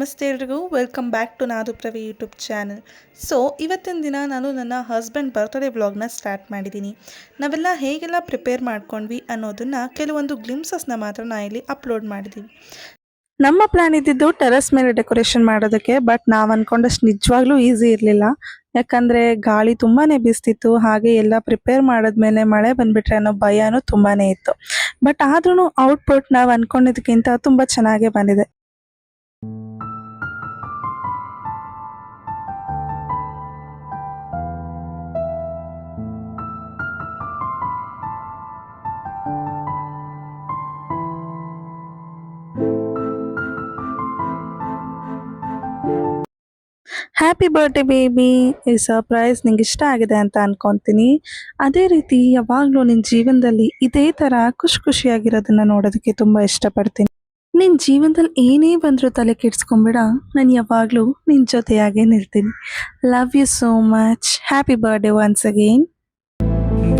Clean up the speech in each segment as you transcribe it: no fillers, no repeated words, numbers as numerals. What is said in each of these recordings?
ನಮಸ್ತೆ ಎಲ್ರಿಗೂ, welcome back to ನಾದುಪ್ರವಿ ಯೂಟ್ಯೂಬ್ ಚಾನಲ್. ಸೊ ಇವತ್ತಿನ ದಿನ ನಾನು ನನ್ನ ಹಸ್ಬೆಂಡ್ ಬರ್ತ್ಡೇ ವ್ಲಾಗ್ನ ಸ್ಟಾರ್ಟ್ ಮಾಡಿದ್ದೀನಿ. ನಾವೆಲ್ಲ ಹೇಗೆಲ್ಲ ಪ್ರಿಪೇರ್ ಮಾಡ್ಕೊಂಡ್ವಿ ಅನ್ನೋದನ್ನು ಕೆಲವೊಂದು ಗ್ಲಿಮ್ಸಸ್ನ ಮಾತ್ರ ನಾನು ಇಲ್ಲಿ ಅಪ್ಲೋಡ್ ಮಾಡಿದ್ದೀವಿ. ನಮ್ಮ ಪ್ಲಾನ್ ಇದ್ದಿದ್ದು ಟೆರೆಸ್ ಮೇಲೆ ಡೆಕೋರೇಷನ್ ಮಾಡೋದಕ್ಕೆ, ಬಟ್ ನಾವು ಅಂದ್ಕೊಂಡಷ್ಟು ನಿಜವಾಗ್ಲೂ ಈಸಿ ಇರಲಿಲ್ಲ. ಯಾಕಂದರೆ ಗಾಳಿ ತುಂಬಾ ಬೀಸ್ತಿತ್ತು, ಹಾಗೆ ಎಲ್ಲ ಪ್ರಿಪೇರ್ ಮಾಡಿದ್ಮೇಲೆ ಮಳೆ ಬಂದುಬಿಟ್ರೆ ಅನ್ನೋ ಭಯನೂ ತುಂಬಾ ಇತ್ತು. ಬಟ್ ಆದ್ರೂ ಔಟ್ಪುಟ್ ನಾವು ಅಂದ್ಕೊಂಡಿದ್ದಕ್ಕಿಂತ ತುಂಬ ಚೆನ್ನಾಗೇ ಬಂದಿದೆ. ಹ್ಯಾಪಿ ಬರ್ಡೇ ಬೇಬಿ, ಈ ಸರ್ಪ್ರೈಸ್ ನಿಂಗೆ ಇಷ್ಟ ಆಗಿದೆ ಅಂತ ಅನ್ಕೊತೀನಿ. ಅದೇ ರೀತಿ ಯಾವಾಗಲೂ ನಿನ್ನ ಜೀವನದಲ್ಲಿ ಇದೇ ಥರ ಖುಷಿಯಾಗಿರೋದನ್ನ ನೋಡೋದಕ್ಕೆ ತುಂಬ ಇಷ್ಟಪಡ್ತೀನಿ. ನಿನ್ನ ಜೀವನದಲ್ಲಿ ಏನೇ ಬಂದರೂ ತಲೆ ಕೆಡಿಸ್ಕೊಂಬೇಡ, ನಾನು ಯಾವಾಗಲೂ ನಿನ್ನ ಜೊತೆಯಾಗೇ ನಿಲ್ತೀನಿ. Love you so much. Happy birthday once again.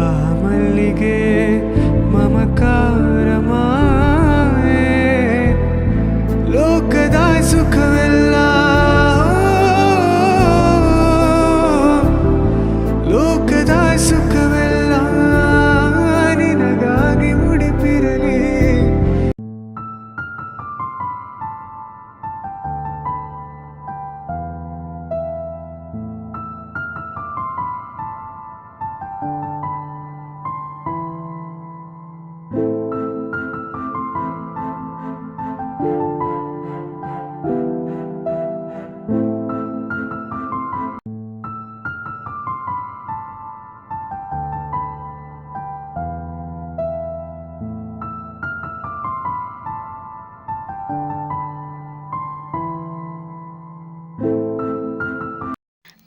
ಬಾಮಲ್ಲಿಗೆ ಮಮಕಾರ ಮಾಯೆ, ಲೋಕದ ಸುಖವೆಲ್ಲ ಲೋಕದ ಸುಖವೆಲ್ಲ ನಿನಗಾಗಿ ಮುಡಿಪಿರಲಿ.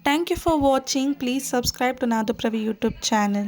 Thank you for watching. Please subscribe to Nadupravi YouTube channel.